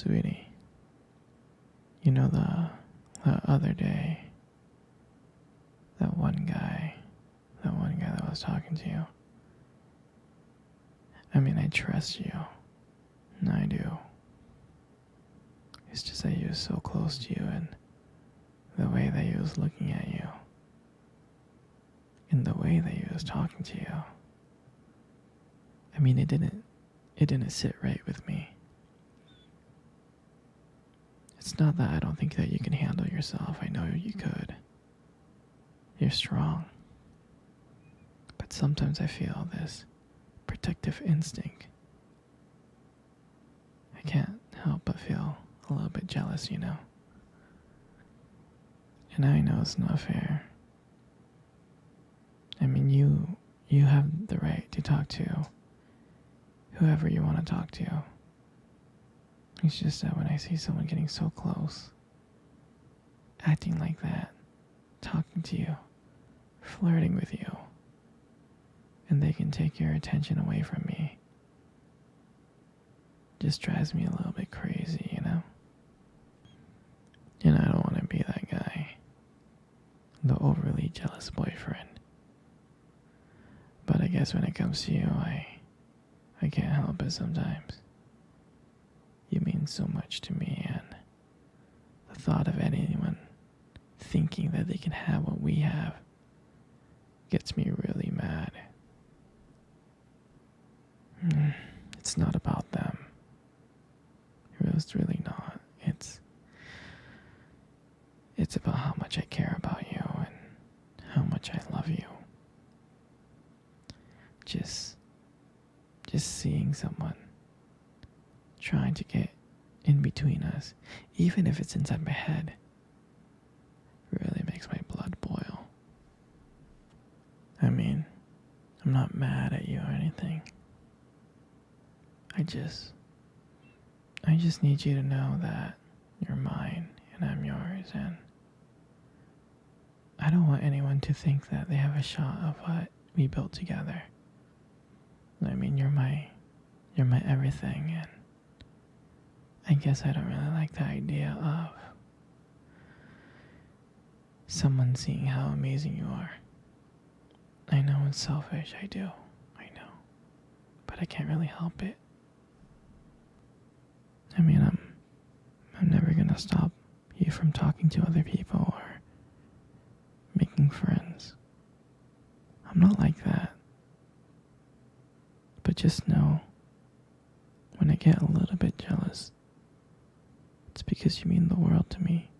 Sweetie, you know the other day, that one guy that was talking to you. I mean, I trust you. I do. It's just that he was so close to you and the way that he was looking at you and the way that he was talking to you. I mean, it didn't sit right with me. It's not that I don't think that you can handle yourself. I know you could. You're strong. But sometimes I feel this protective instinct. I can't help but feel a little bit jealous, you know. And I know it's not fair. I mean, you have the right to talk to whoever you want to talk to. It's just that when I see someone getting so close, acting like that, talking to you, flirting with you, and they can take your attention away from me, just drives me a little bit crazy, you know? And I don't want to be that guy, the overly jealous boyfriend. But I guess when it comes to you, I can't help it sometimes. You mean so much to me, and the thought of anyone thinking that they can have what we have gets me really mad. It's not about them. It's really not. It's about how much I care about you and how much I love you. Just seeing someone trying to get in between us, even if it's inside my head, really makes my blood boil. I mean, I'm not mad at you or anything. I just need you to know that you're mine and I'm yours, and I don't want anyone to think that they have a shot of what we built together. I mean, you're my everything, and I guess I don't really like the idea of someone seeing how amazing you are. I know it's selfish, I do, I know, but I can't really help it. I mean, I'm never gonna stop you from talking to other people or making friends. I'm not like that. But just know, when I get a little bit jealous, it's because you mean the world to me.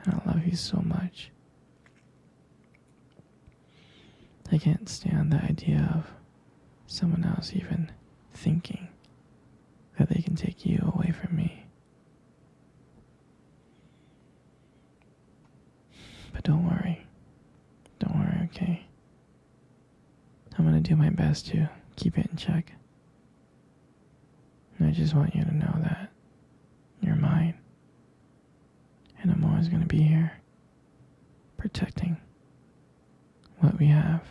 And I love you so much. I can't stand the idea of someone else even thinking that they can take you away from me. But don't worry, okay? I'm gonna do my best to keep it in check. And I just want you to know that you're mine. And I'm always gonna be here, protecting what we have.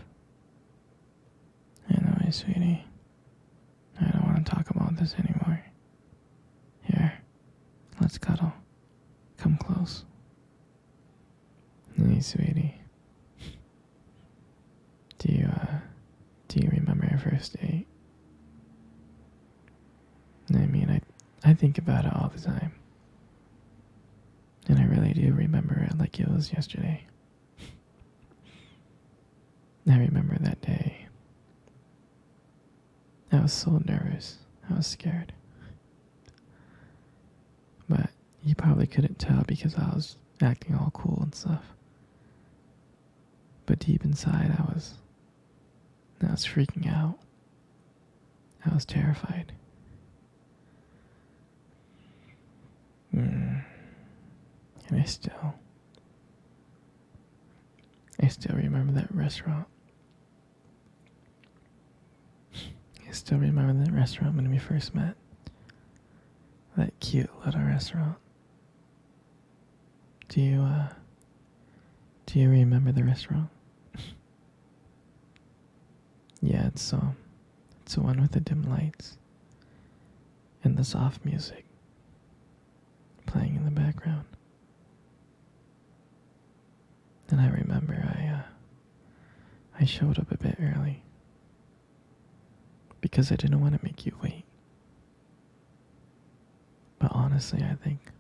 Anyway, sweetie, I don't want to talk about this anymore. Here, let's cuddle. Come close. Hey, sweetie. Do you remember your first date? I mean, I think about it all the time. And I really do remember it like it was yesterday. I remember that day. I was so nervous. I was scared. But you probably couldn't tell because I was acting all cool and stuff. But deep inside, I was freaking out. I was terrified. And I still remember that restaurant. I still remember that restaurant when we first met. That cute little restaurant. Do you remember the restaurant? Yeah, it's the one with the dim lights and the soft music playing in the background. And I remember I showed up a bit early because I didn't want to make you wait. But honestly, I think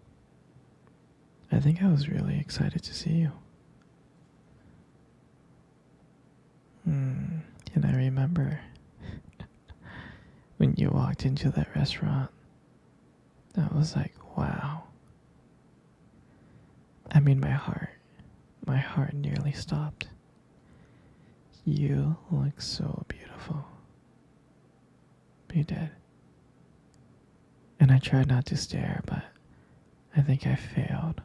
I was really excited to see you. And I remember when you walked into that restaurant, I was like, wow. I mean, my heart nearly stopped. You look so beautiful. You did. And I tried not to stare, but I think I failed.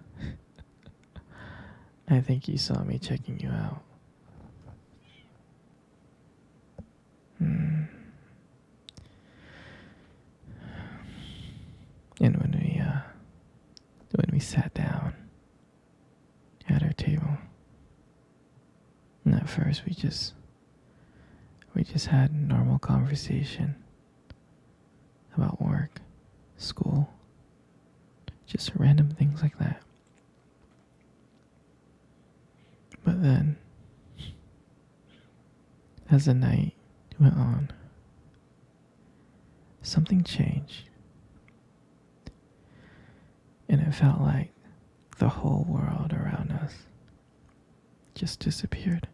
I think you saw me checking you out. And when we sat down at our table, and at first we just had normal conversation about work, school, just random things like that. But then, as the night went on, something changed. And it felt like the whole world around us just disappeared.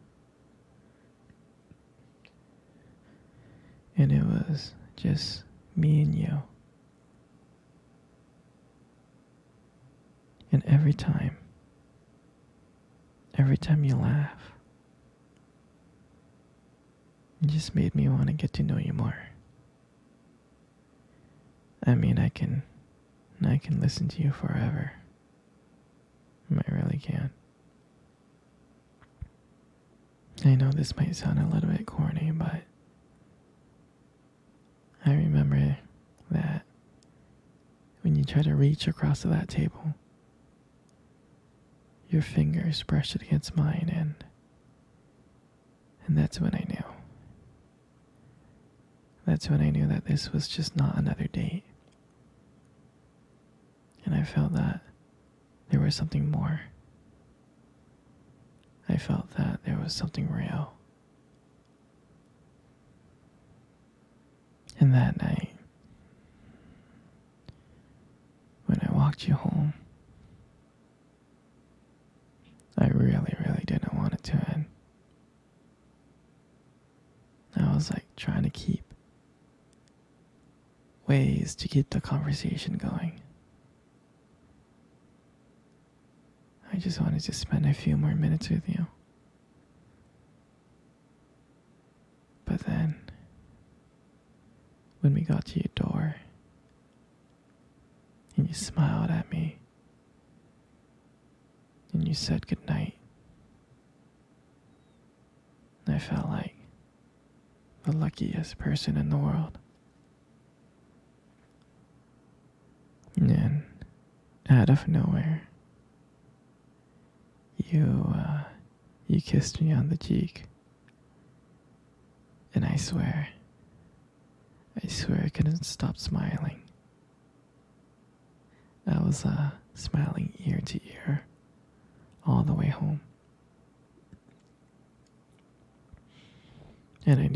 And it was just me and you. And every time you laugh, it just made me want to get to know you more. I mean, I can listen to you forever. I really can. I know this might sound a little bit corny, but I remember that when you try to reach across to that table, your fingers brushed it against mine, and that's when I knew. That's when I knew that this was just not another date. And I felt that there was something more. I felt that there was something real. And that night, when I walked you home, I really, really didn't want it to end. I was like trying to keep ways to keep the conversation going. I just wanted to spend a few more minutes with you. But then, when we got to your door, and you smiled at me, and you said goodnight, I felt like the luckiest person in the world. And then, out of nowhere, you kissed me on the cheek. And I swear I couldn't stop smiling. I was smiling ear to ear all the way home. And I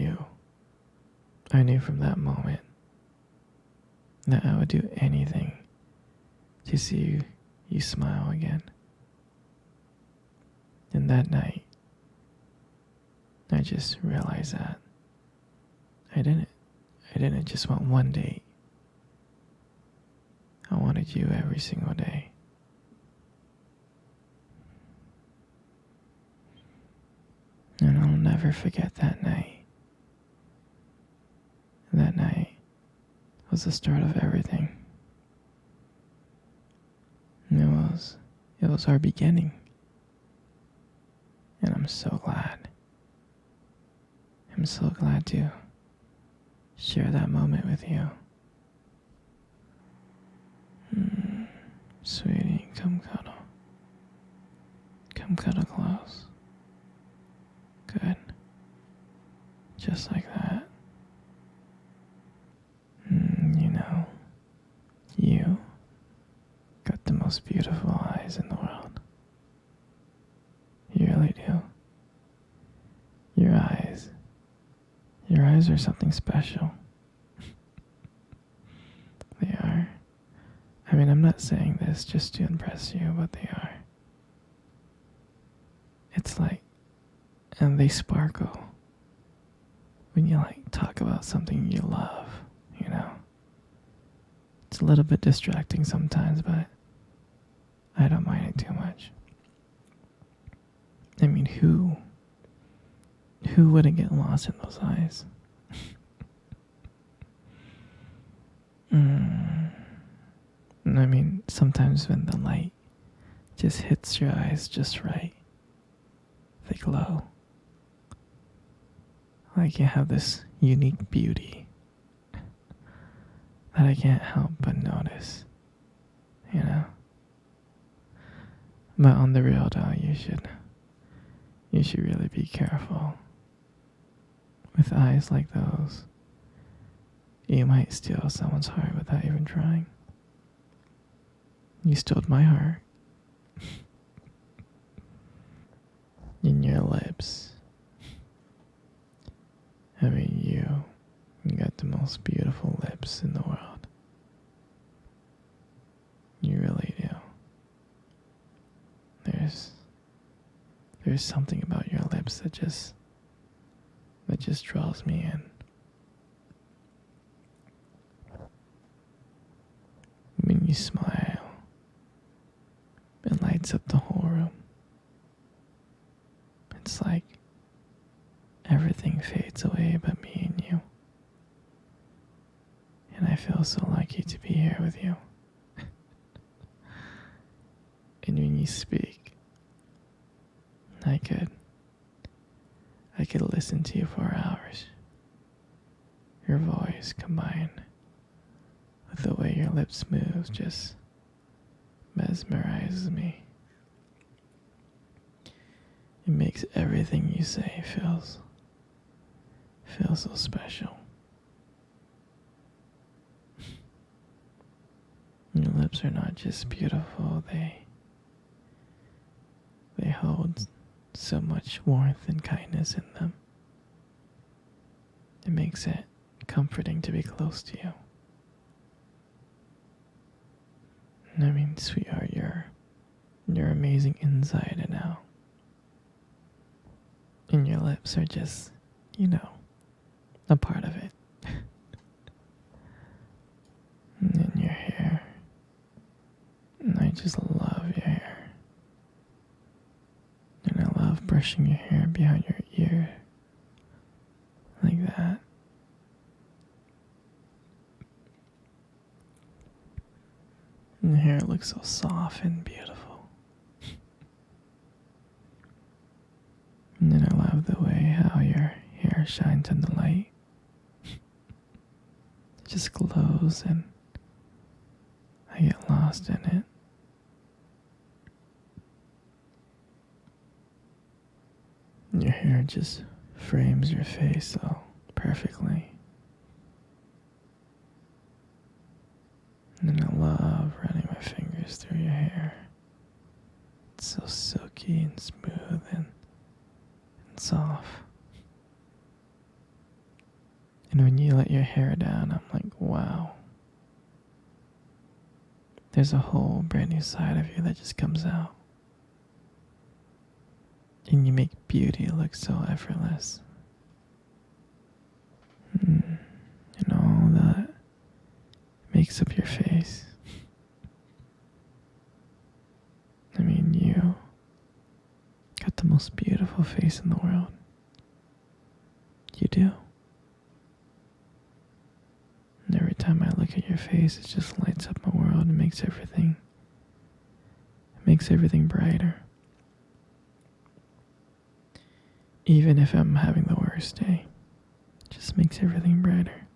knew from that moment that I would do anything to see you smile again. And that night, I just realized that I didn't just want one date. I wanted you every single day. And I'll never forget that night. That night was the start of everything. It was our beginning. And I'm so glad. I'm so glad to share that moment with you. Sweetie, come cuddle. Come cuddle close. Good. Just like that. You got the most most beautiful eyes in the world. You really do. Your eyes. Your eyes are something special. They are. I mean, I'm not saying this just to impress you, but they are. It's like, and they sparkle when you like talk about something you love, you know? It's a little bit distracting sometimes, but I don't mind it too much. I mean, who wouldn't get lost in those eyes? I mean, sometimes when the light just hits your eyes just right, they glow. Like you have this unique beauty that I can't help but notice, you know? But on the real though, you should really be careful. With eyes like those, you might steal someone's heart without even trying. You stole my heart. In your lips. I mean, you got the most beautiful lips in the world. You really do. There's something about your lips that just draws me in. When you smile, it lights up the whole room. It's like everything fades away but me and you. And I feel so lucky to be here with you. And when you speak, I could listen to you for hours. Your voice combined with the way your lips move just mesmerizes me. It makes everything you say feel so special. Your lips are not just beautiful, they hold so much warmth and kindness in them. It makes it comforting to be close to you. I mean, sweetheart, you're amazing inside and out. And your lips are just, a part of it. And then your hair. And I just love your hair. And I love brushing your hair behind your ear. Like that. And the hair looks so soft and beautiful. And then I love the way how your hair shines in the light. It just glows and I get lost in it. Your hair just frames your face so perfectly. And then I love running my fingers through your hair. It's so silky and smooth and soft. And when you let your hair down, I'm like, wow. There's a whole brand new side of you that just comes out. And you make beauty look so effortless. And all that makes up your face. I mean, you got the most beautiful face in the world. You do. And every time I look at your face, it just lights up my world and makes everything brighter. Even if I'm having the worst day, it just makes everything brighter.